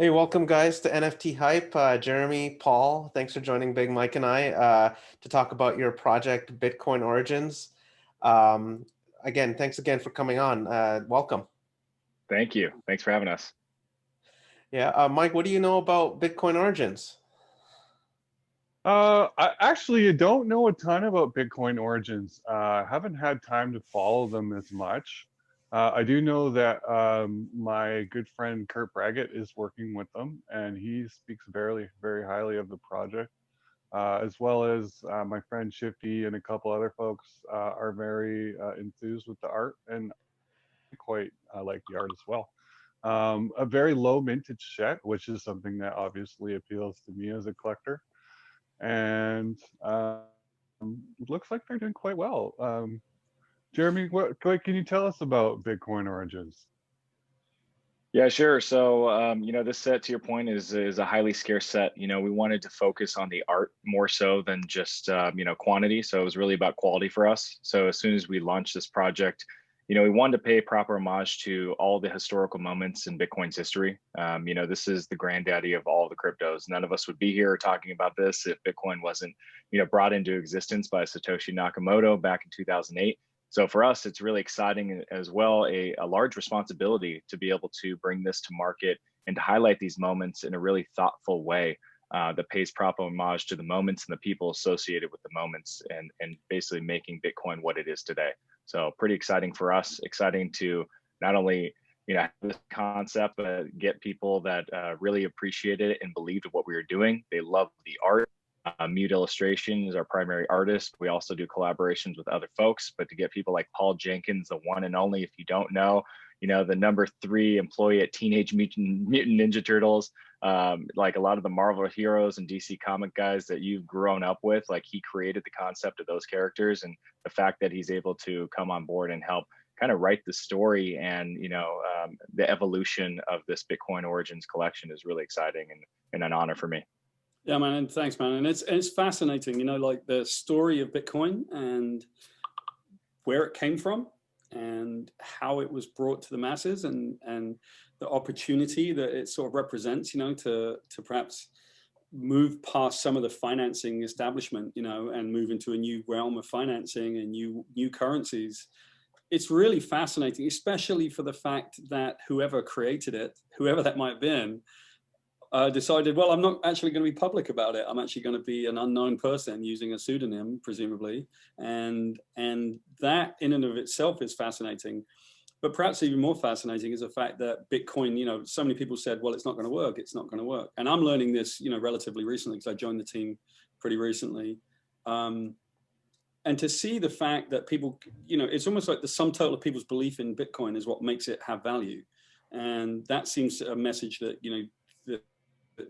Hey, welcome guys to NFT Hype. Jeremy, Paul, thanks for joining Big Mike and I to talk about your project, Bitcoin Origins. Um, Again, thanks again for coming on. Welcome. Thank you. Thanks for having us. Yeah, Mike, what do you know about Bitcoin Origins? I actually don't know a ton about Bitcoin origins. Haven't had time to follow them as much. I do know that my good friend Kurt Braggett is working with them, and he speaks very, very highly of the project, as well as my friend Shifty and a couple other folks are very enthused with the art, and I quite like the art as well. A very low mintage set, which is something that obviously appeals to me as a collector, and looks like they're doing quite well. Jeremy, what can you tell us about Bitcoin Origins? Yeah, sure. So, this set, to your point, is a highly scarce set. We wanted to focus on the art more so than just quantity. So it was really about quality for us. So as soon as we launched this project, we wanted to pay proper homage to all the historical moments in Bitcoin's history. This is the granddaddy of all the cryptos. None of us would be here talking about this if Bitcoin wasn't, brought into existence by Satoshi Nakamoto back in 2008. So for us, it's really exciting as well, a large responsibility to be able to bring this to market and to highlight these moments in a really thoughtful way that pays proper homage to the moments and the people associated with the moments, and basically making Bitcoin what it is today. So pretty exciting for us, exciting to not only have this concept, but get people that really appreciated it and believed what we were doing. They love the art. Mute Illustration is our primary artist. We also do collaborations with other folks, but to get people like Paul Jenkins, the one and only, if you don't know, the #3 employee at Teenage Mutant Ninja Turtles, like a lot of the Marvel heroes and DC comic guys that you've grown up with, like he created the concept of those characters, and the fact that he's able to come on board and help kind of write the story and the evolution of this Bitcoin Origins collection is really exciting and an honor for me. Yeah, man, and thanks, man. And it's fascinating, like the story of Bitcoin and where it came from and how it was brought to the masses, and the opportunity that it sort of represents, to perhaps move past some of the financing establishment, and move into a new realm of financing and new currencies. It's really fascinating, especially for the fact that whoever created it, whoever that might have been, decided, well, I'm not actually going to be public about it. I'm actually going to be an unknown person using a pseudonym, presumably. And that in and of itself is fascinating. But perhaps even more fascinating is the fact that Bitcoin, so many people said, well, it's not going to work. It's not going to work. And I'm learning this, relatively recently, because I joined the team pretty recently. And to see the fact that people, it's almost like the sum total of people's belief in Bitcoin is what makes it have value. And that seems a message that, that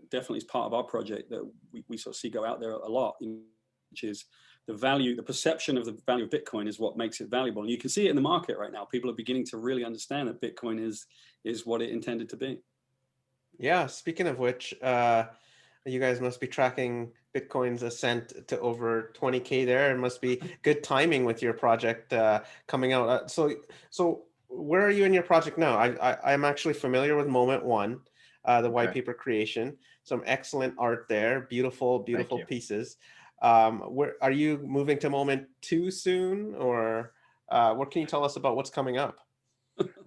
definitely is part of our project that we sort of see go out there a lot, which is the value, the perception of the value of Bitcoin is what makes it valuable. And you can see it in the market right now. People are beginning to really understand that Bitcoin is what it intended to be. Yeah, speaking of which, you guys must be tracking Bitcoin's ascent to over 20K there. It must be good timing with your project coming out. So where are you in your project now? I'm actually familiar with Moment One, the white paper creation. Some excellent art there, beautiful pieces. Where are you moving to Moment 2 soon, or what can you tell us about what's coming up?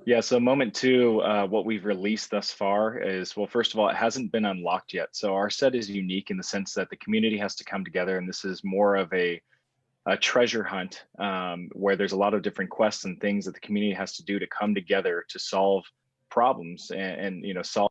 Yeah, so Moment 2, what we've released thus far is, well, first of all, it hasn't been unlocked yet. So our set is unique in the sense that the community has to come together, and this is more of a treasure hunt where there's a lot of different quests and things that the community has to do to come together to solve problems and solve.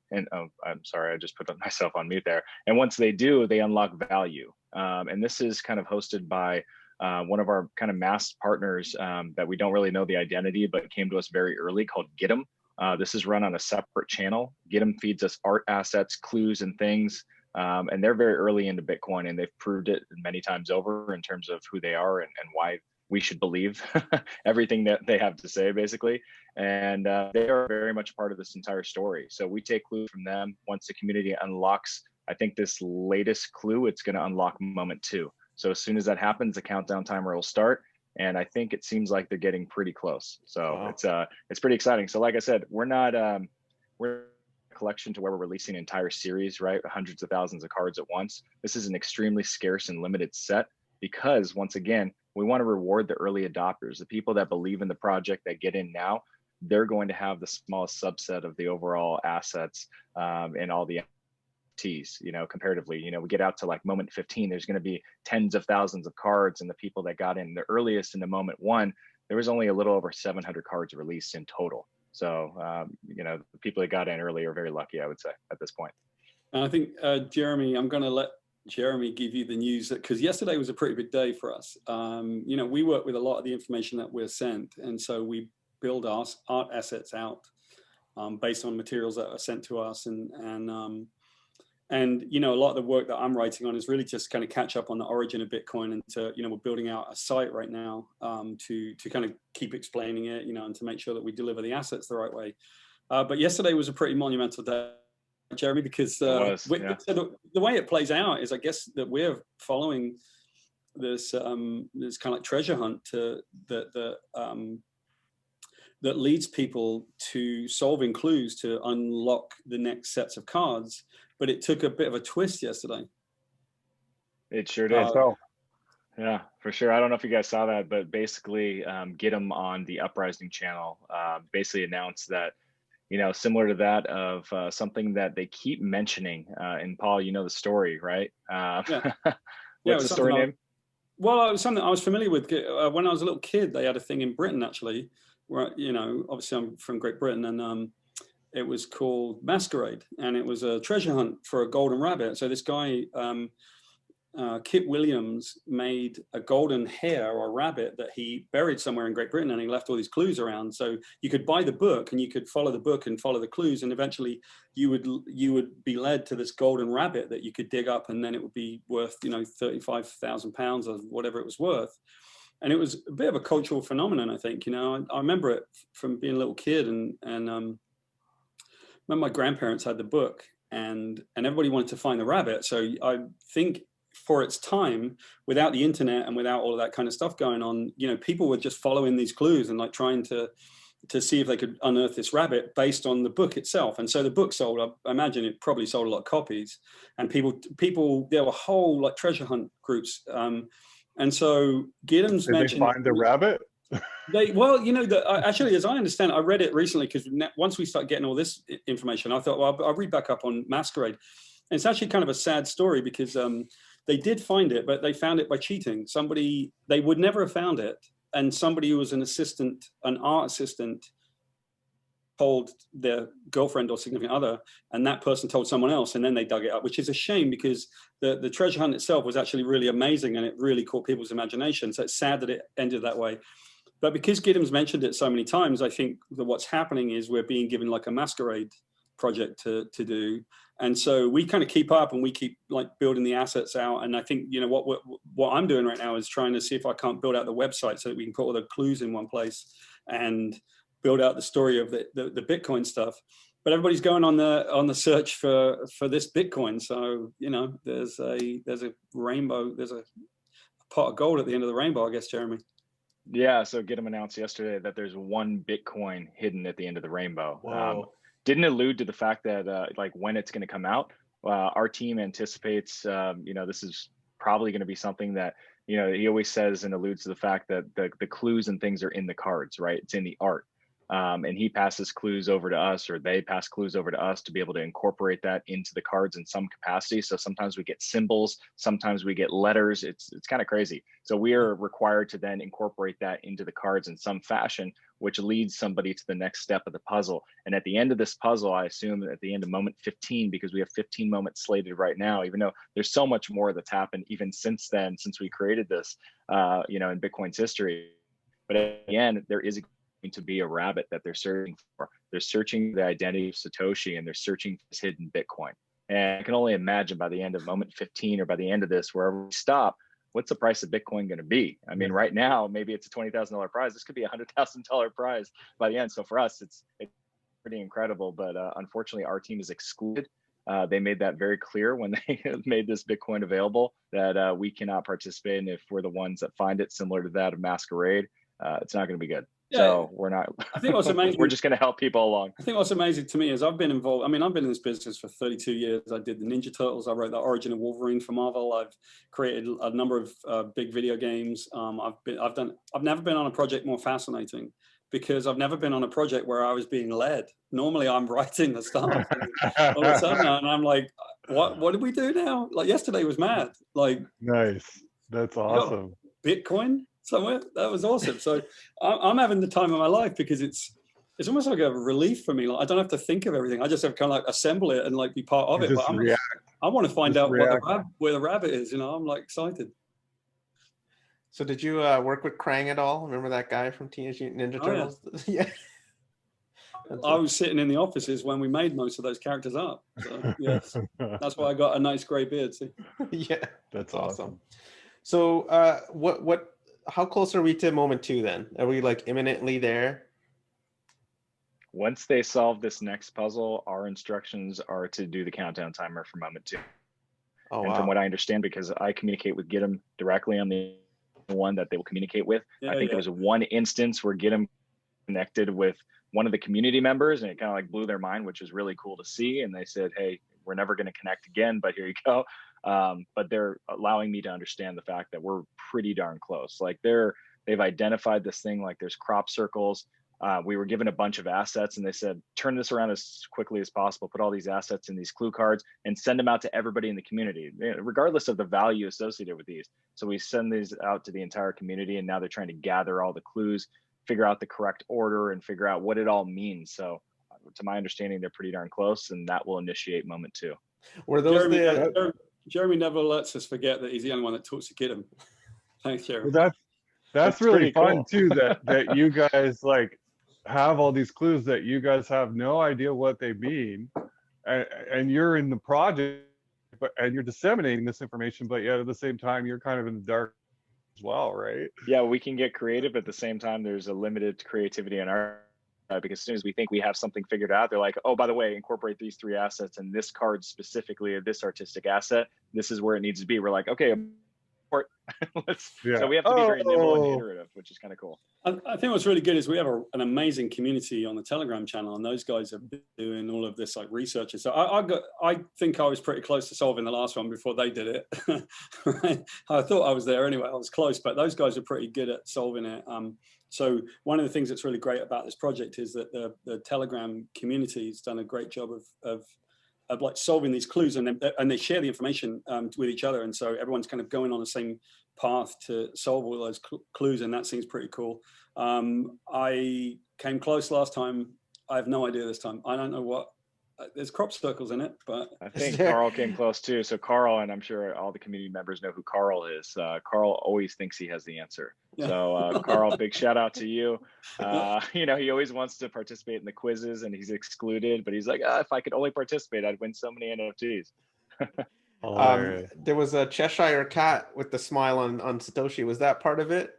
And oh, I'm sorry, I just put myself on mute there. And once they do, they unlock value. And this is kind of hosted by one of our kind of masked partners that we don't really know the identity, but came to us very early, called GITM. This is run on a separate channel. GITM feeds us art assets, clues, and things. And they're very early into Bitcoin, and they've proved it many times over in terms of who they are and why we should believe everything that they have to say, basically. And they are very much part of this entire story. So we take clues from them. Once the community unlocks, I think this latest clue, it's going to unlock Moment 2. So as soon as that happens, the countdown timer will start. And I think it seems like they're getting pretty close. So wow. It's pretty exciting. So like I said, we're not collection to where we're releasing an entire series, right? Hundreds of thousands of cards at once. This is an extremely scarce and limited set because, once again, we want to reward the early adopters, the people that believe in the project, that get in now. They're going to have the smallest subset of the overall assets and all the NFTs, you know, comparatively. You know, we get out to like moment 15, there's going to be tens of thousands of cards, and the people that got in the earliest in the moment one, there was only a little over 700 cards released in total. So, you know, the people that got in early are very lucky, I would say, at this point. And I think, Jeremy, I'm going to let Jeremy give you the news, because yesterday was a pretty big day for us. You know, we work with a lot of the information that we're sent, and so we build our art assets out based on materials that are sent to us, and you know, a lot of the work that I'm writing on is really just kind of catch up on the origin of Bitcoin, and to, you know, we're building out a site right now to kind of keep explaining it, you know, and to make sure that we deliver the assets the right way. But yesterday was a pretty monumental day, Jeremy, because Yeah. so the way it plays out is, I guess, that we're following this this kind of like treasure hunt that leads people to solving clues to unlock the next sets of cards. But it took a bit of a twist yesterday. It sure did. So Yeah, for sure. I don't know if you guys saw that, but basically GITM on the Uprising channel basically announced that, you know, similar to that of something that they keep mentioning. And Paul, you know the story, right? Yeah. What's the story name? Well, it was something I was familiar with. When I was a little kid, they had a thing in Britain, actually, where, you know, obviously I'm from Great Britain, and it was called Masquerade, and it was a treasure hunt for a golden rabbit. So this guy, Kit Williams, made a golden hare or rabbit that he buried somewhere in Great Britain, and he left all these clues around. So you could buy the book, and you could follow the book and follow the clues, and eventually you would be led to this golden rabbit that you could dig up, and then it would be worth, you know, £35,000 or whatever it was worth. And it was a bit of a cultural phenomenon, I think. You know, I remember it from being a little kid, and when my grandparents had the book, and everybody wanted to find the rabbit. So I think for its time, without the internet and without all of that kind of stuff going on, you know, people were just following these clues and like trying to see if they could unearth this rabbit based on the book itself. And so the book sold, I imagine it probably sold a lot of copies, and people, there were whole like treasure hunt groups. And so GITM's did mentioned, they find the rabbit? well, you know, actually, as I understand, I read it recently, because once we start getting all this information, I thought, well, I'll read back up on Masquerade. And it's actually kind of a sad story, because they did find it, but they found it by cheating. Somebody, they would never have found it, and somebody who was an art assistant, told their girlfriend or significant other, and that person told someone else, and then they dug it up, which is a shame, because the treasure hunt itself was actually really amazing, and it really caught people's imagination. So it's sad that it ended that way. But because GITM's mentioned it so many times, I think that what's happening is we're being given like a Masquerade project to do. And so we kind of keep up, and we keep like building the assets out. And I think, you know, what I'm doing right now is trying to see if I can't build out the website so that we can put all the clues in one place and build out the story of the Bitcoin stuff. But everybody's going on the search for this Bitcoin. So, you know, there's a rainbow, there's a pot of gold at the end of the rainbow, I guess, Jeremy. Yeah, so GITM announced yesterday that there's one Bitcoin hidden at the end of the rainbow. Whoa. Didn't allude to the fact that like when it's going to come out. Our team anticipates, you know, this is probably going to be something that, you know, he always says and alludes to the fact that the clues and things are in the cards, right? It's in the art. And he passes clues over to us, or they pass clues over to us to be able to incorporate that into the cards in some capacity. So sometimes we get symbols, sometimes we get letters. It's kind of crazy. So we are required to then incorporate that into the cards in some fashion, which leads somebody to the next step of the puzzle. And at the end of this puzzle, I assume at the end of moment 15, because we have 15 moments slated right now, even though there's so much more that's happened even since then, since we created this, you know, in Bitcoin's history. But at the end, there is to be a rabbit that they're searching for. They're searching the identity of Satoshi, and they're searching for this hidden Bitcoin. And I can only imagine by the end of moment 15, or by the end of this, wherever we stop, what's the price of Bitcoin going to be? I mean, right now, maybe it's a $20,000 prize. This could be a $100,000 prize by the end. So for us, it's pretty incredible. But unfortunately, our team is excluded. They made that very clear when they made this Bitcoin available, that we cannot participate in if we're the ones that find it, similar to that of Masquerade. it's not going to be good. Yeah, so we're not. I think what's amazing. We're just going to help people along. I think what's amazing to me is I've been involved. I mean, I've been in this business for 32 years. I did the Ninja Turtles. I wrote the Origin of Wolverine for Marvel. I've created a number of big video games. I've never been on a project more fascinating, because I've never been on a project where I was being led. Normally, I'm writing the stuff. All of a sudden, and I'm like, what did we do now? Like yesterday was mad. Like, nice. That's awesome. Bitcoin somewhere. That was awesome. So I'm having the time of my life, because it's almost like a relief for me. Like, I don't have to think of everything. I just have to kind of like assemble it and like be part of it. But I want to find out where the rabbit is. You know, I'm like excited. So did you work with Krang at all? Remember that guy from Teenage Mutant Ninja Turtles? Yeah. I was sitting in the offices when we made most of those characters up. So yes, that's why I got a nice gray beard. See? Yeah, that's awesome. So how close are we to moment 2 then? Are we like imminently there? Once they solve this next puzzle, our instructions are to do the countdown timer for moment 2. Oh, and wow. From what I understand, because I communicate with GITM directly on the one that they will communicate with, I think there was one instance where GITM connected with one of the community members, and it kind of like blew their mind, which was really cool to see. And they said, hey, we're never going to connect again, but here you go. But they're allowing me to understand the fact that we're pretty darn close. Like they've identified this thing, like there's crop circles. We were given a bunch of assets, and they said, turn this around as quickly as possible, put all these assets in these clue cards and send them out to everybody in the community, regardless of the value associated with these. So we send these out to the entire community, and now they're trying to gather all the clues, figure out the correct order, and figure out what it all means. So to my understanding, they're pretty darn close, and that will initiate moment 2. Were those Jeremy never lets us forget that he's the only one that talks to GITM. Thanks, Jeremy. Well, that's really fun cool. too, that you guys like have all these clues that you guys have no idea what they mean, and you're in the project, and you're disseminating this information, but yet at the same time you're kind of in the dark as well, right? Yeah, we can get creative, but at the same time there's a limited creativity on our side, because as soon as we think we have something figured out, they're like, oh, by the way, incorporate these 3 assets and this card specifically, of this artistic asset, this is where it needs to be. We're like, okay, so we have to be very nimble and iterative, which is kind of cool. I think what's really good is we have an amazing community on the Telegram channel, and those guys are doing all of this like research. So I think I was pretty close to solving the last one before they did it. Right? I thought I was there anyway. I was close, but those guys are pretty good at solving it. So one of the things that's really great about this project is that the Telegram community has done a great job of like solving these clues, and they share the information with each other, and so everyone's kind of going on the same path to solve all those clues, and that seems pretty cool. I came close last time. I have no idea this time. I don't know what. There's crop circles in it, but I think Carl came close too. So Carl, and I'm sure all the community members know who Carl is. Carl always thinks he has the answer. Yeah. So Carl, big shout out to you. You know, he always wants to participate in the quizzes, and he's excluded, but he's like, if I could only participate, I'd win so many NFTs. There was a Cheshire cat with the smile on Satoshi. Was that part of it?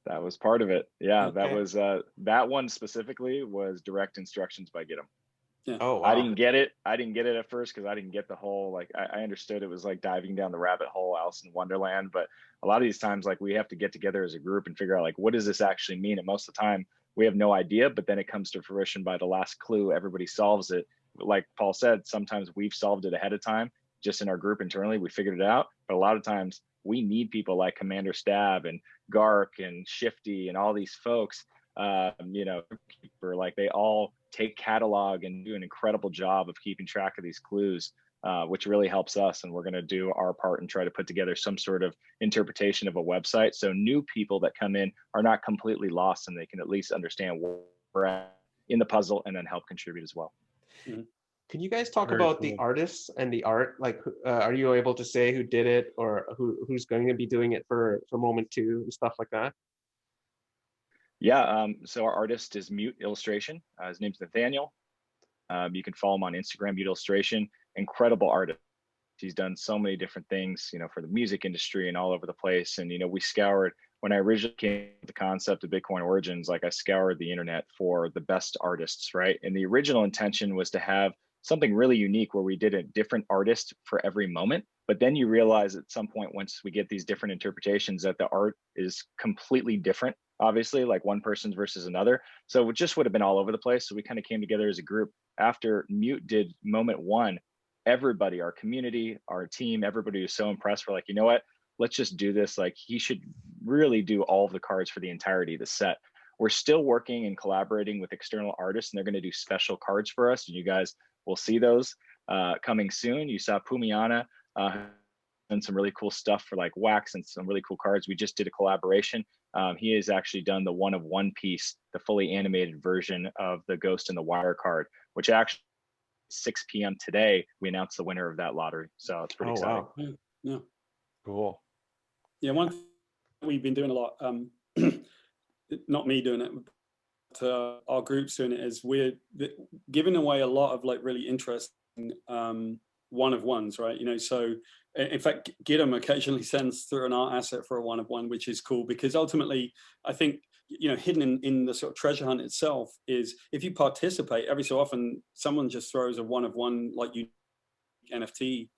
That was part of it. Yeah, okay. That was that one specifically was direct instructions by GITM. Yeah. Oh, wow. I didn't get it at first, because I didn't get the whole, like, I understood it was like diving down the rabbit hole, Alice in Wonderland, but a lot of these times, like, we have to get together as a group and figure out, like, what does this actually mean? And most of the time we have no idea, but then it comes to fruition by the last clue. Everybody solves it. Like Paul said, sometimes we've solved it ahead of time, just in our group internally, we figured it out. But a lot of times we need people like Commander Stab and Gark and Shifty and all these folks, you know, like, they all take catalog and do an incredible job of keeping track of these clues, which really helps us. And we're going to do our part and try to put together some sort of interpretation of a website, so new people that come in are not completely lost, and they can at least understand where we're at in the puzzle and then help contribute as well. Mm-hmm. Can you guys talk Very about cool. the artists and the art? Like, are you able to say who did it, or who's going to be doing it for moment 2 and stuff like that? Yeah, so our artist is Mute Illustration. His name's Nathaniel. You can follow him on Instagram, Mute Illustration. Incredible artist. He's done so many different things, you know, for the music industry and all over the place. And, you know, we scoured, when I originally came to the concept of Bitcoin Origins, like, I scoured the internet for the best artists, right? And the original intention was to have something really unique where we did a different artist for every moment. But then you realize at some point, once we get these different interpretations, that the art is completely different obviously, like one person's versus another. So it just would have been all over the place. So we kind of came together as a group. After Mute did moment one, everybody, our community, our team, everybody was so impressed. We're like, you know what? Let's just do this. Like, he should really do all of the cards for the entirety of the set. We're still working and collaborating with external artists, and they're going to do special cards for us. And you guys will see those coming soon. You saw Pumiana and some really cool stuff for like wax and some really cool cards. We just did a collaboration. He has actually done the one piece, the fully animated version of the Ghost in the Wire card, which actually 6 p.m. today, we announced the winner of that lottery. So it's pretty exciting. Wow. Yeah. Cool. Yeah, one thing we've been doing a lot, not me doing it, but our group's doing it, is we're giving away a lot of like really interesting one-of-ones, right? You know, so in fact, GITM occasionally sends through an art asset for a one-of-one, which is cool, because ultimately, I think, you know, hidden in the sort of treasure hunt itself is, if you participate, every so often someone just throws a one-of-one like you NFT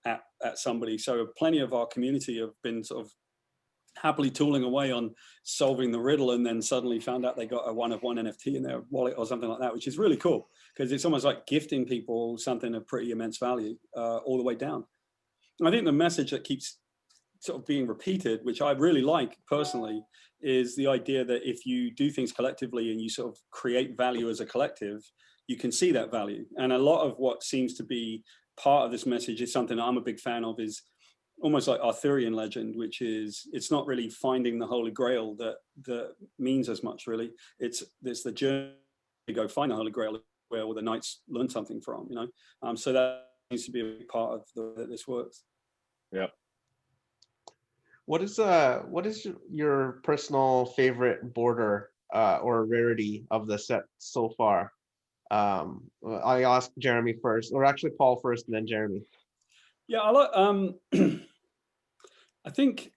at somebody. So plenty of our community have been sort of happily tooling away on solving the riddle, and then suddenly found out they got a one-of-one NFT in their wallet or something like that, which is really cool, because it's almost like gifting people something of pretty immense value all the way down. And I think the message that keeps sort of being repeated, which I really like personally, is the idea that if you do things collectively and you sort of create value as a collective, you can see that value. And a lot of what seems to be part of this message is something that I'm a big fan of, is almost like Arthurian legend, which is, it's not really finding the Holy Grail that means as much, really. It's the journey to go find the Holy Grail, where all the knights learn something from, you know. So that needs to be a big part of the way that this works. Yep. What is your personal favorite border or rarity of the set so far? I asked Jeremy first, or actually Paul first, and then Jeremy. Yeah, I like. I think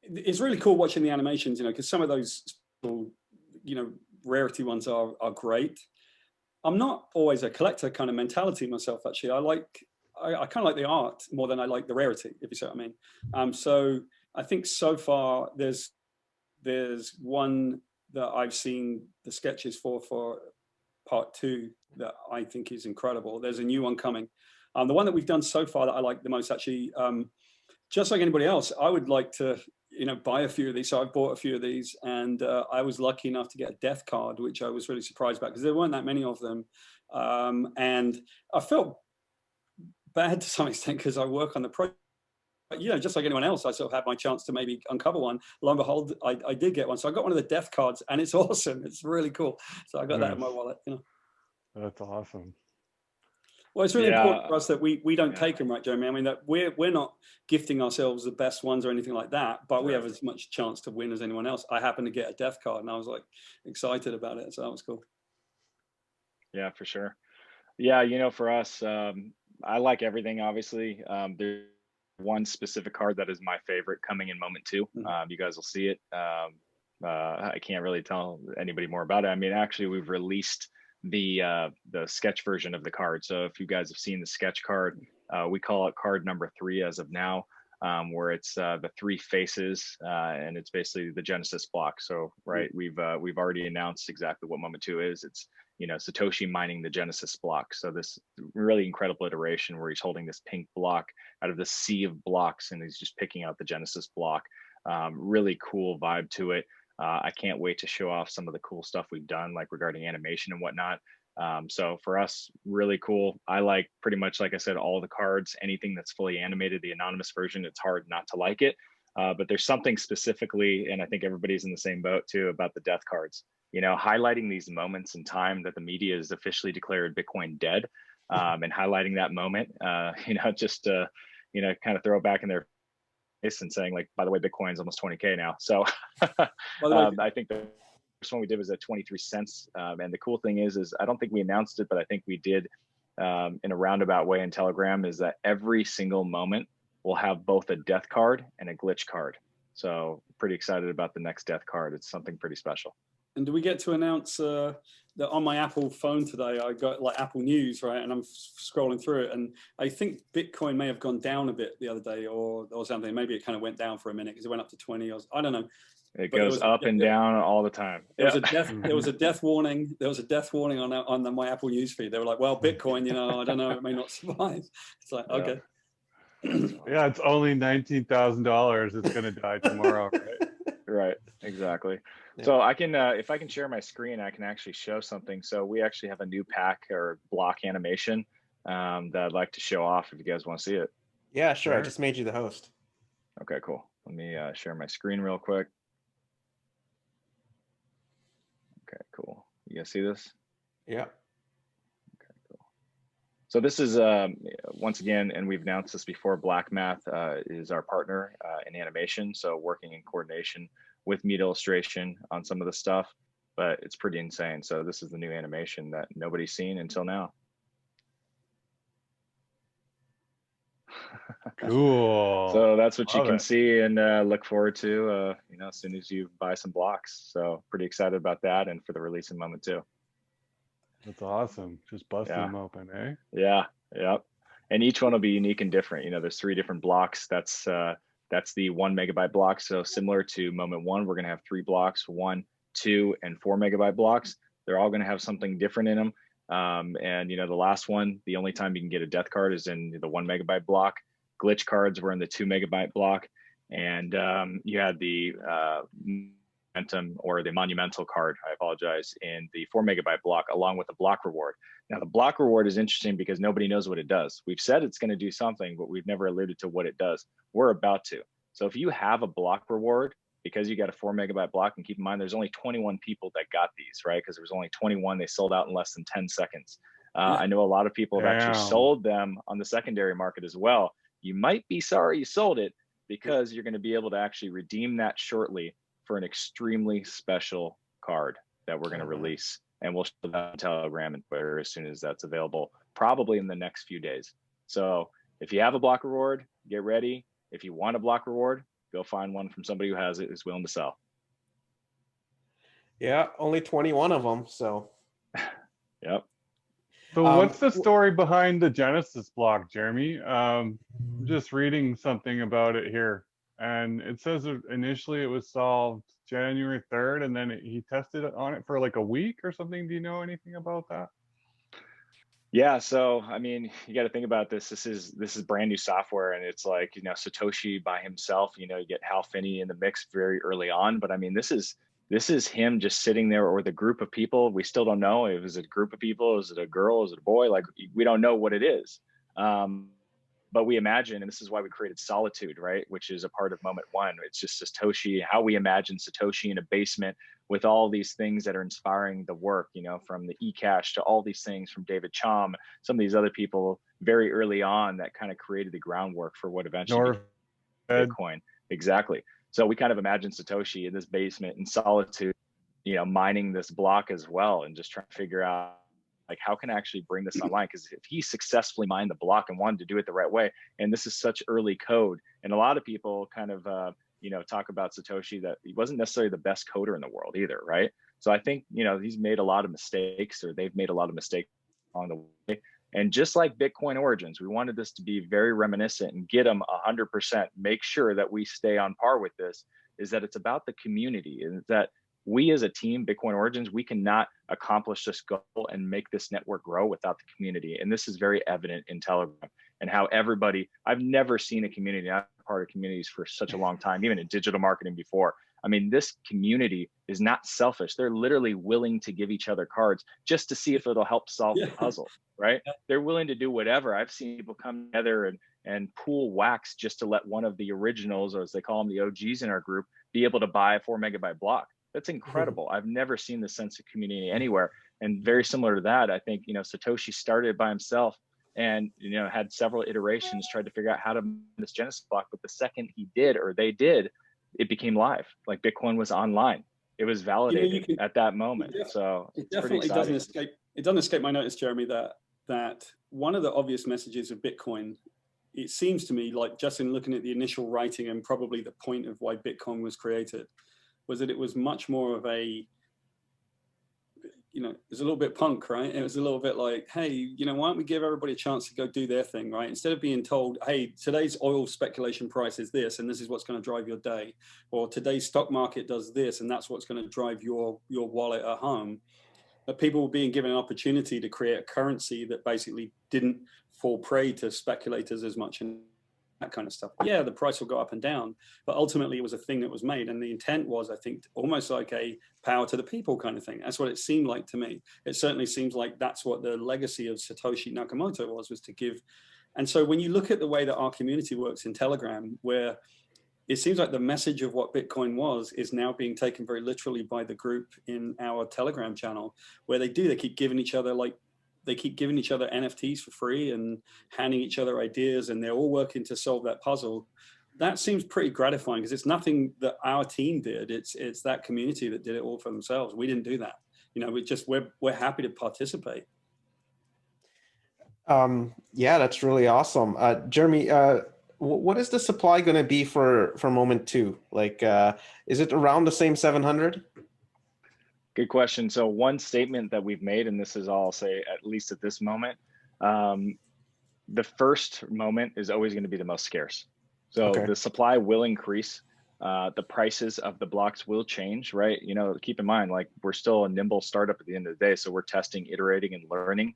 it's really cool watching the animations, you know, because some of those, you know, rarity ones are great. I'm not always a collector kind of mentality myself, actually. I kind of like the art more than I like the rarity, if you see what I mean. So I think so far there's one that I've seen the sketches for part 2 that I think is incredible. There's a new one coming. The one that we've done so far that I like the most, actually, just like anybody else, I would like to, you know, buy a few of these. So I've bought a few of these, and I was lucky enough to get a death card, which I was really surprised about, because there weren't that many of them. And I felt bad to some extent, because I work on the project. You know, just like anyone else, I sort of had my chance to maybe uncover one. Lo and behold, I did get one. So I got one of the death cards, and it's awesome. It's really cool. So I got that in my wallet, you know. That's awesome. Well, it's really important for us that we don't take them, right, Jeremy? I mean, that we're not gifting ourselves the best ones or anything like that, but we have as much chance to win as anyone else. I happened to get a death card, and I was like excited about it, so that was cool. Yeah, for sure. Yeah, you know, for us, I like everything, obviously. There's one specific card that is my favorite coming in moment 2. You guys will see it. I can't really tell anybody more about it. I mean, actually, we've released the sketch version of the card. So if you guys have seen the sketch card, we call it card number 3 as of now, where it's the 3 faces, and it's basically the Genesis block. So we've already announced exactly what moment 2 is. It's, you know, Satoshi mining the Genesis block. So this really incredible iteration where he's holding this pink block out of the sea of blocks, and he's just picking out the Genesis block. Really cool vibe to it. I can't wait to show off some of the cool stuff we've done, like regarding animation and whatnot. So for us, really cool. I like, pretty much, like I said, all the cards, anything that's fully animated, the anonymous version, it's hard not to like it. But there's something specifically, and I think everybody's in the same boat too, about the death cards. You know, highlighting these moments in time that the media has officially declared Bitcoin dead, and highlighting that moment, you know, just to, you know, kind of throw it back in their face and saying, like, by the way, Bitcoin's almost 20K now. So I think the first one we did was at 23 cents. And the cool thing is I don't think we announced it, but I think we did in a roundabout way in Telegram, is that every single moment will have both a death card and a glitch card. So pretty excited about the next death card. It's something pretty special. And do we get to announce that on my Apple phone today, I got like Apple News, right? And I'm scrolling through it, and I think Bitcoin may have gone down a bit the other day or something. Maybe it kind of went down for a minute because it went up to 20. I don't know. It But goes up and down all the time. There was a death. There was a death warning. There was a death warning on my Apple newsfeed. They were like, "Well, Bitcoin, you know, I don't know, it may not survive." It's like, okay. Yeah, it's only $19,000. It's gonna die tomorrow, right? Right, exactly. Yeah. So I can, if I can share my screen, I can actually show something. So we actually have a new pack or block animation that I'd like to show off if you guys want to see it. Yeah, sure. I Sure. just made you the host. Okay, cool. Let me share my screen real quick. Okay, cool. You guys see this? Yeah. Okay, cool. So this is, once again, and we've announced this before, Black Math is our partner in animation. So working in coordination with Meat Illustration on some of the stuff, but it's pretty insane. So this is the new animation that nobody's seen until now. Cool. So that's what you Love can it. see and look forward to, you know, as soon as you buy some blocks. So pretty excited about that and for the releasing moment too. That's awesome. Just busting Yeah. them open, eh? Yeah, yep. And each one will be unique and different. You know, there's 3 different blocks. That's the 1 megabyte block. So similar to moment 1, we're going to have 3 blocks, 1, 2, and 4 megabyte blocks. They're all going to have something different in them. And you know, the last one, the only time you can get a death card is in the 1 megabyte block. Glitch cards were in the 2 megabyte block, and you had the momentum or the monumental card, I apologize, in the 4 megabyte block, along with the block reward. Now the block reward is interesting because nobody knows what it does. We've said it's going to do something, but we've never alluded to what it does. We're about to. So if you have a block reward, because you got a 4 megabyte block, and keep in mind, there's only 21 people that got these, right? Because there was only 21, they sold out in less than 10 seconds. I know a lot of people have actually Damn. sold them on the secondary market as well. You might be sorry you sold it, because you're going to be able to actually redeem that shortly for an extremely special card that we're going to release. And we'll show that on Telegram and Twitter as soon as that's available, probably in the next few days. So if you have a block reward, get ready. If you want a block reward, go find one from somebody who has it, who's willing to sell. Yeah, only 21 of them. So. Yep. So what's the story behind the Genesis block, Jeremy? I'm just reading something about it here, and it says initially it was solved January 3rd, and then he tested on it for like a week or something. Do you know anything about that? Yeah, so I mean, you got to think about this. This is brand new software, and it's like, you know, Satoshi by himself. You know, you get Hal Finney in the mix very early on, but I mean, this is him just sitting there with a group of people. We still don't know if it's a group of people, is it a girl, is it a boy? Like, we don't know what it is. But we imagine, and this is why we created Solitude, right? Which is a part of moment 1. It's just Satoshi, how we imagine Satoshi in a basement with all these things that are inspiring the work, you know, from the eCash to all these things from David Chom, some of these other people very early on that kind of created the groundwork for what eventually became Bitcoin. Exactly. So we kind of imagine Satoshi in this basement in Solitude, you know, mining this block as well, and just trying to figure out, like, how can I actually bring this online? Because if he successfully mined the block and wanted to do it the right way, and this is such early code, and a lot of people kind of, you know, talk about Satoshi that he wasn't necessarily the best coder in the world either, right? So I think, you know, he's made a lot of mistakes, or they've made a lot of mistakes along the way. And just like Bitcoin Origins, we wanted this to be very reminiscent and get them 100%, make sure that we stay on par with this, is that it's about the community, and that we as a team, Bitcoin Origins, we cannot accomplish this goal and make this network grow without the community. And this is very evident in Telegram, and how everybody, I've never seen a community, I'm part of communities for such a long time, even in digital marketing before. I mean, this community is not selfish. They're literally willing to give each other cards just to see if it'll help solve the puzzle, right? They're willing to do whatever. I've seen people come together and pool wax just to let one of the originals, or as they call them, the OGs in our group, be able to buy a 4 megabyte block. That's incredible. I've never seen this sense of community anywhere. And very similar to that, I think, you know, Satoshi started by himself and, you know, had several iterations, tried to figure out how to mine this Genesis block. But the second he did, or they did, it became live. Like, Bitcoin was online. It was validated at that moment. So it definitely doesn't escape. It doesn't escape my notice, Jeremy, that one of the obvious messages of Bitcoin, it seems to me, like just in looking at the initial writing and probably the point of why Bitcoin was created, was that it was much more of a, you know, it was a little bit punk, right? It was a little bit like, hey, you know, why don't we give everybody a chance to go do their thing, right? Instead of being told, hey, today's oil speculation price is this, and this is what's going to drive your day, or today's stock market does this, and that's what's going to drive your wallet at home. But people were being given an opportunity to create a currency that basically didn't fall prey to speculators as much and that kind of stuff. Yeah, the price will go up and down, but ultimately it was a thing that was made. And the intent was, I think, almost like a power to the people kind of thing. That's what it seemed like to me. It certainly seems like that's what the legacy of Satoshi Nakamoto was to give. And so when you look at the way that our community works in Telegram, where it seems like the message of what Bitcoin was is now being taken very literally by the group in our Telegram channel, where they keep giving each other NFTs for free and handing each other ideas, and they're all working to solve that puzzle. That seems pretty gratifying because it's nothing that our team did. It's that community that did it all for themselves. We didn't do that. You know, we're happy to participate. Yeah, that's really awesome. Jeremy, what is the supply going to be for moment 2? Like, is it around the same 700? Good question. So one statement that we've made, and this is all I'll say, at least at this moment, the first moment is always going to be the most scarce. So Okay. The supply will increase. The prices of the blocks will change, right? You know, keep in mind, like, we're still a nimble startup at the end of the day. So we're testing, iterating, and learning,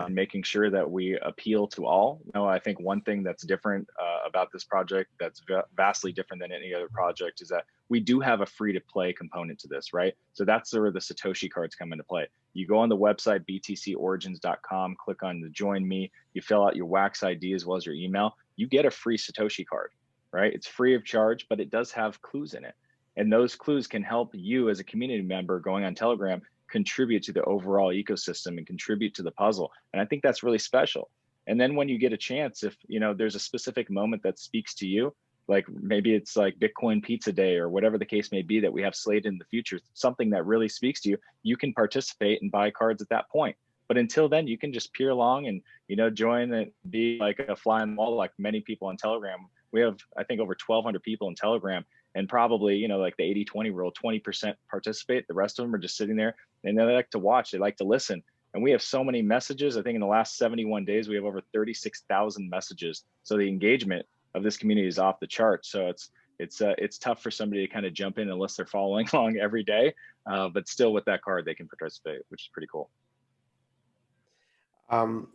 making sure that we appeal to all. You know, I think one thing that's different about this project, that's vastly different than any other project, is that we do have a free to play component to this, right? So that's where the Satoshi cards come into play. You go on the website, btcorigins.com, click on the join me, you fill out your wax ID as well as your email, you get a free Satoshi card, right? It's free of charge, but it does have clues in it. And those clues can help you as a community member going on Telegram contribute to the overall ecosystem and contribute to the puzzle. And I think that's really special. And then when you get a chance, if you know there's a specific moment that speaks to you, like maybe it's like Bitcoin Pizza Day or whatever the case may be that we have slated in the future, something that really speaks to you, you can participate and buy cards at that point. But until then, you can just peer along and, you know, join and be like a fly on the wall, like many people on Telegram. We have, I think, over 1,200 people in Telegram, and probably, you know, like the 80-20 rule, 20% participate. The rest of them are just sitting there, and they like to watch, they like to listen. And we have so many messages. I think in the last 71 days, we have over 36,000 messages. So the engagement of this community is off the charts. So it's tough for somebody to kind of jump in unless they're following along every day. But still, with that card, they can participate, which is pretty cool.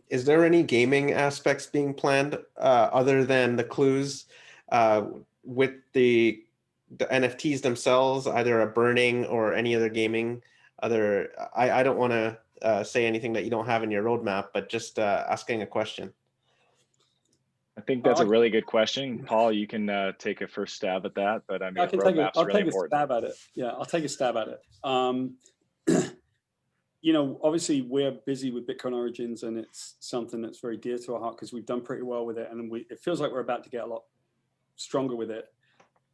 Is there any gaming aspects being planned other than the clues with the NFTs themselves, either a burning or any other gaming? I don't want to say anything that you don't have in your roadmap, but just asking a question. I think that's a really good question. Paul, you can take a first stab at that, but I mean, I'll take a stab at it. Yeah, I'll take a stab at it. You know, obviously we're busy with Bitcoin Origins, and it's something that's very dear to our heart because we've done pretty well with it, and it feels like we're about to get a lot stronger with it.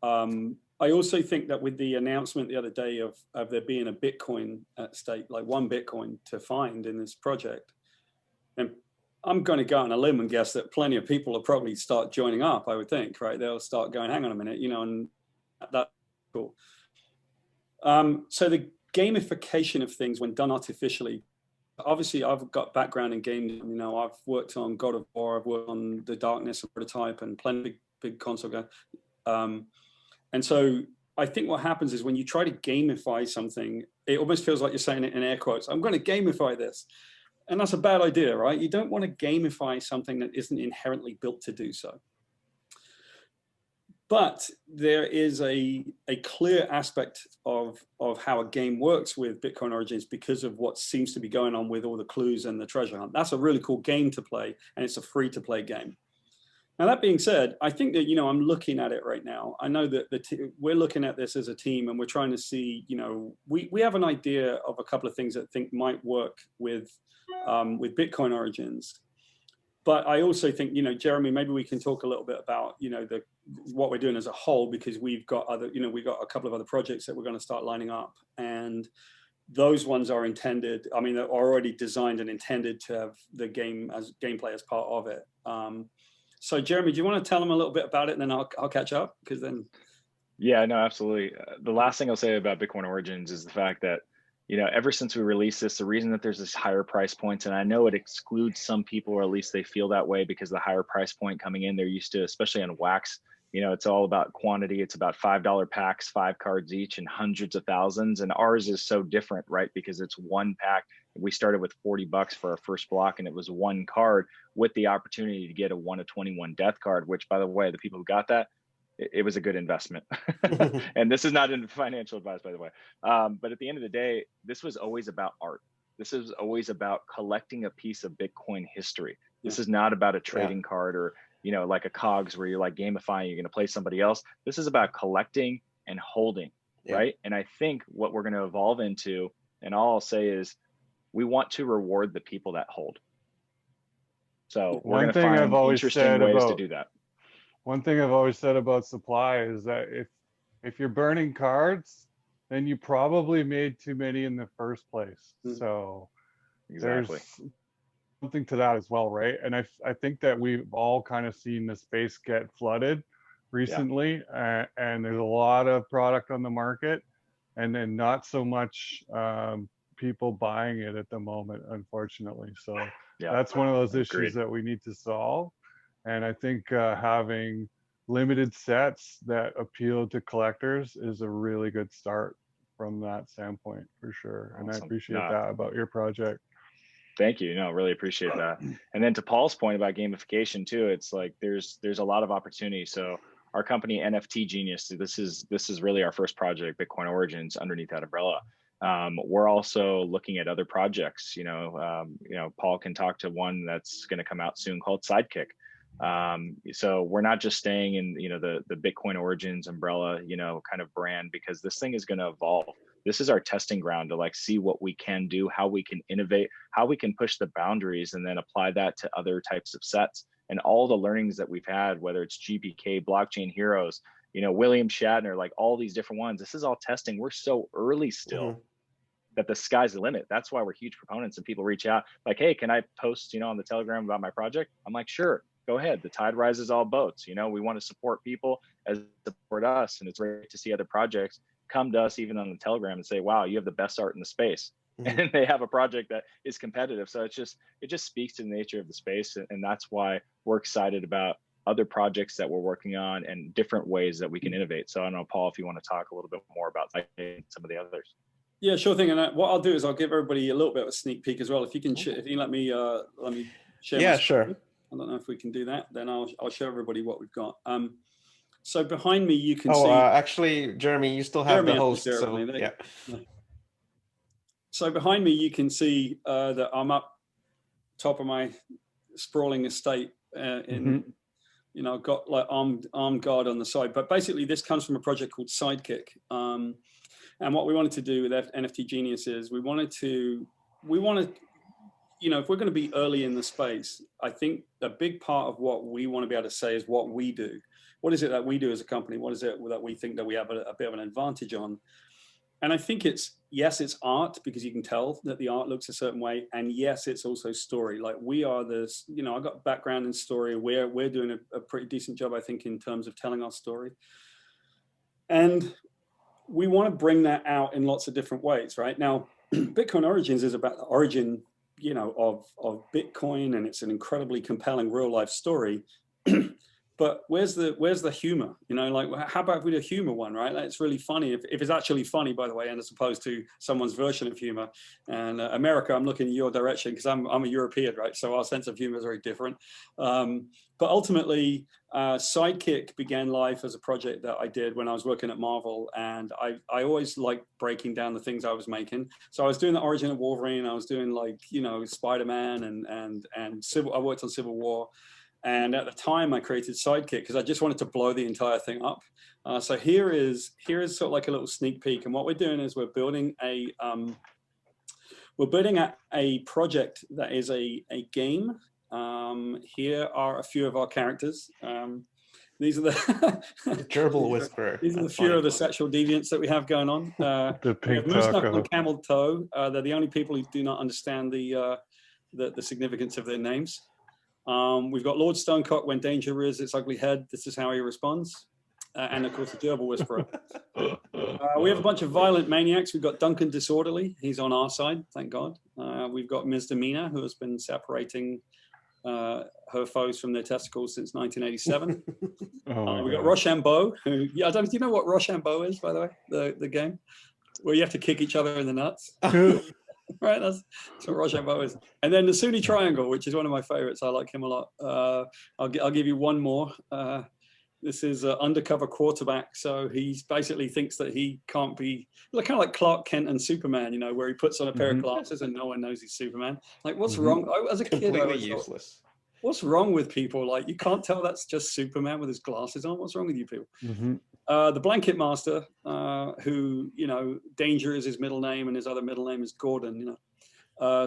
I also think that with the announcement the other day of there being a Bitcoin at stake, like 1 Bitcoin to find in this project, and I'm going to go on a limb and guess that plenty of people will probably start joining up, I would think, right? They'll start going, hang on a minute, you know, and that's cool. So the gamification of things when done artificially, obviously I've got background in games, you know, I've worked on God of War, I've worked on The Darkness and Prototype and plenty of big console games. And so I think what happens is when you try to gamify something, it almost feels like you're saying it in air quotes, I'm going to gamify this. And that's a bad idea, right? You don't want to gamify something that isn't inherently built to do so. But there is a clear aspect of how a game works with Bitcoin Origins because of what seems to be going on with all the clues and the treasure hunt. That's a really cool game to play, and it's a free-to-play game. Now, that being said, I think that, you know, I'm looking at it right now. I know that we're looking at this as a team, and we're trying to see, you know, we have an idea of a couple of things that I think might work with Bitcoin Origins. But I also think, you know, Jeremy, maybe we can talk a little bit about, you know, what we're doing as a whole, because we've got we've got a couple of other projects that we're going to start lining up, and those ones are intended, I mean, they're already designed and intended to have the gameplay as part of it. So Jeremy, do you want to tell them a little bit about it, and then I'll catch up, because then. Yeah, no, absolutely. The last thing I'll say about Bitcoin Origins is the fact that, you know, ever since we released this, the reason that there's this higher price points, and I know it excludes some people, or at least they feel that way because the higher price point coming in, they're used to, especially on wax, you know, it's all about quantity. It's about $5 packs, 5 cards each, and hundreds of thousands. And ours is so different, right? Because it's one pack. We started with $40 for our first block, and it was one card with the opportunity to get a 1 of 21 death card, which, by the way, the people who got that, it was a good investment. And this is not in financial advice, by the way. But at the end of the day, this was always about art. This is always about collecting a piece of Bitcoin history. This is not about a trading card or, you know, like a cogs where you're like gamifying, you're going to play somebody else. This is about collecting and holding, right? And I think what we're going to evolve into, and all I'll say is, we want to reward the people that hold. So we're going to find interesting ways to do that. One thing I've always said about supply is that if you're burning cards, then you probably made too many in the first place. So there's something to that as well, right? And I think that we've all kind of seen the space get flooded recently, and there's a lot of product on the market, and then not so much people buying it at the moment, unfortunately. So that's one of those issues that we need to solve. And I think having limited sets that appeal to collectors is a really good start from that standpoint, for sure. Awesome. And I appreciate that about your project. Thank you. No, really appreciate that. And then to Paul's point about gamification too, it's like there's a lot of opportunity. So our company NFT Genius, this is really our first project, Bitcoin Origins, underneath that umbrella. We're also looking at other projects. You know, Paul can talk to one that's going to come out soon called Sidekick. So we're not just staying in, you know, the Bitcoin Origins umbrella, you know, kind of brand, because this thing is going to evolve. This is our testing ground to like see what we can do, how we can innovate, how we can push the boundaries, and then apply that to other types of sets. And all the learnings that we've had, whether it's GPK, Blockchain Heroes, you know, William Shatner, like all these different ones, this is all testing. We're so early still that the sky's the limit. That's why we're huge proponents, and people reach out like, hey, can I post, you know, on the Telegram about my project? I'm like, sure, go ahead. The tide rises all boats. You know, we want to support people as support us. And it's great to see other projects come to us even on the Telegram and say, wow, you have the best art in the space. And they have a project that is competitive. So it just speaks to the nature of the space. And that's why we're excited about other projects that we're working on and different ways that we can innovate. So I don't know, Paul, if you want to talk a little bit more about some of the others. Yeah, sure thing. And what I'll do is I'll give everybody a little bit of a sneak peek as well. If you can, if you let me share. Yeah, sure. I don't know if we can do that. Then I'll show everybody what we've got. So behind me, you can see. Actually, Jeremy, you still have the host. So, yeah. So behind me, you can see that I'm up top of my sprawling estate in, you know, got like armed guard on the side. But basically, this comes from a project called Sidekick. And what we wanted to do with NFT Genius is we wanted to, you know, if we're going to be early in the space, I think a big part of what we want to be able to say is what we do. What is it that we do as a company? What is it that we think that we have a bit of an advantage on? And I think yes, it's art, because you can tell that the art looks a certain way. And yes, it's also story. Like we are this, you know, I got background in story. We're doing a pretty decent job, I think, in terms of telling our story. And we want to bring that out in lots of different ways, right? Now, Bitcoin Origins is about the origin, you know, of Bitcoin, and it's an incredibly compelling real life story. But where's the humor? You know, like, how about if we do a humor one, right? That's really funny. If it's actually funny, by the way, and as opposed to someone's version of humor. And America, I'm looking in your direction because I'm a European, right? So our sense of humor is very different. But ultimately, Sidekick began life as a project that I did when I was working at Marvel, and I always liked breaking down the things I was making. So I was doing the origin of Wolverine. I was doing, like, you know, Spider-Man and I worked on Civil War. And at the time, I created Sidekick because I just wanted to blow the entire thing up. So here is sort of like a little sneak peek. And what we're doing is we're building a project that is a game. Here are a few of our characters. These are the Gerbil Whisperer. These are the few of the sexual deviants that we have going on. The pink Moose Knuckle taco. and Camel Toe. They're the only people who do not understand the significance of their names. We've got Lord Stonecock. When danger rears its ugly head, this is how he responds. and of course the Gerbil Whisperer. We have a bunch of violent maniacs. We've got Duncan Disorderly. He's on our side, thank God. We've got Ms. Demeanor, who has been separating her foes from their testicles since 1987. We got Rochambeau, who, yeah, I don't know, do you know what Rochambeau is, by the way, the game? Where you have to kick each other in the nuts. Right, that's what Rochambeau is. And then the Sunni Triangle, which is one of my favorites. I like him a lot. I'll give you one more. This is an undercover quarterback. So he basically thinks that he can't be, kind of like Clark Kent and Superman, you know, where he puts on a pair of glasses and no one knows he's Superman. Like, what's wrong? As a kid, completely useless. What's wrong with people? Like, you can't tell that's just Superman with his glasses on. What's wrong with you people? The Blanket Master, who, you know, Danger is his middle name and his other middle name is Gordon, you know.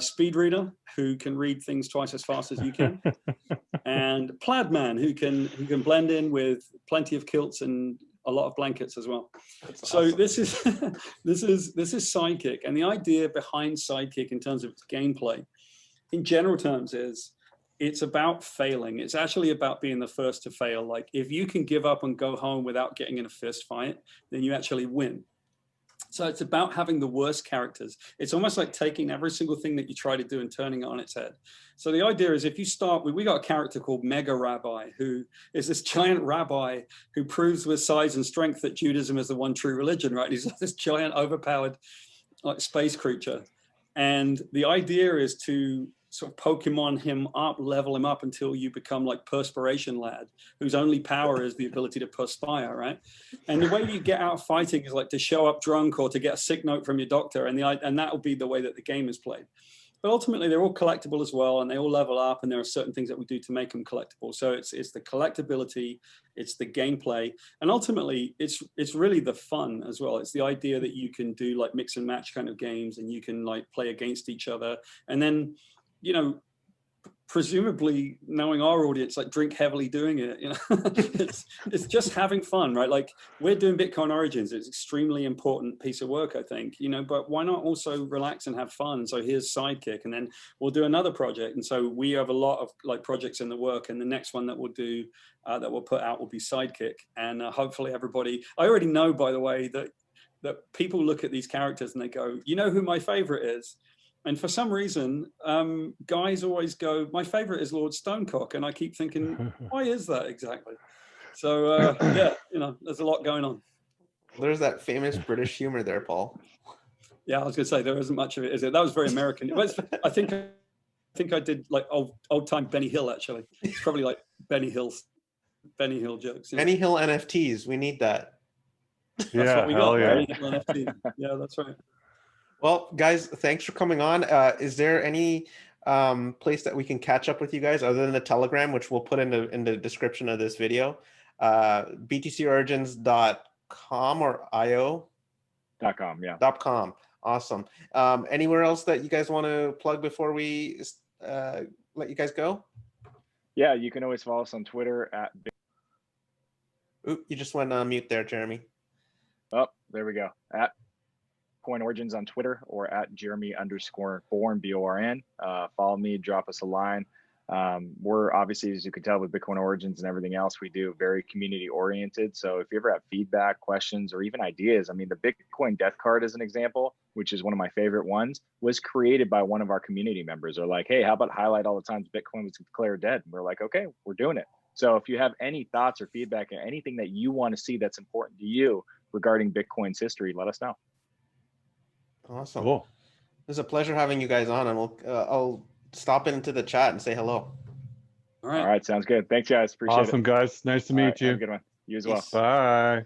Speed Reader, who can read things twice as fast as you can. And Plaid Man, who can blend in with plenty of kilts and a lot of blankets as well. That's so awesome. this is this is Sidekick, and the idea behind Sidekick in terms of its gameplay, in general terms, is it's about failing. It's actually about being the first to fail. Like, if you can give up and go home without getting in a fist fight, then you actually win. So it's about having the worst characters. It's almost like taking every single thing that you try to do and turning it on its head. So the idea is, if you start with, we got a character called Mega Rabbi, who is this giant rabbi who proves with size and strength that Judaism is the one true religion, right? He's this giant overpowered like space creature. And the idea is to sort of Pokemon him up, level him up until you become like Perspiration Lad, whose only power is the ability to perspire, right? And the way you get out fighting is like to show up drunk or to get a sick note from your doctor, and that will be the way that the game is played. But ultimately, they're all collectible as well, and they all level up, and there are certain things that we do to make them collectible. So it's the collectability, it's the gameplay, and ultimately, it's really the fun as well. It's the idea that you can do like mix and match kind of games, and you can like play against each other, and then, you know, presumably knowing our audience, like drink heavily doing it, you know, it's just having fun, right? Like, we're doing Bitcoin Origins. It's an extremely important piece of work, I think, you know, but why not also relax and have fun? So here's Sidekick, and then we'll do another project. And so we have a lot of like projects in the work, and the next one that we'll do, that we'll put out will be Sidekick. And hopefully everybody, I already know, by the way, that people look at these characters and they go, you know who my favorite is? And for some reason, guys always go, my favorite is Lord Stonecock. And I keep thinking, why is that exactly? So, yeah, you know, there's a lot going on. There's that famous British humor there, Paul. Yeah, I was going to say, there isn't much of it, is it? That was very American. I think I did like old time Benny Hill, actually. It's probably like Benny Hill jokes. You know? Benny Hill NFTs, we need that. That's what we got. Yeah. Benny Hill NFT. Yeah, that's right. Well, guys, thanks for coming on. Is there any place that we can catch up with you guys other than the Telegram, which we'll put in the description of this video? btcorigins.com or io? .com, yeah. .com. Awesome. Anywhere else that you guys want to plug before we let you guys go? Yeah, you can always follow us on Twitter at... Oop, you just went on mute there, Jeremy. Oh, there we go. At Coin Origins on Twitter, or at Jeremy_Born, BORN. Follow me, drop us a line. We're obviously, as you can tell with Bitcoin Origins and everything else we do, very community oriented. So if you ever have feedback, questions, or even ideas, I mean, the Bitcoin death card as an example, which is one of my favorite ones, was created by one of our community members. They're like, hey, how about highlight all the times Bitcoin was declared dead? And we're like, okay, we're doing it. So if you have any thoughts or feedback or anything that you want to see that's important to you regarding Bitcoin's history, let us know. Awesome. Cool. It was a pleasure having you guys on, and I'll stop into the chat and say hello. All right. All right. Sounds good. Thanks, guys. Appreciate it. Awesome, guys. Nice to meet you. Have a good one. You as well. Peace. Bye.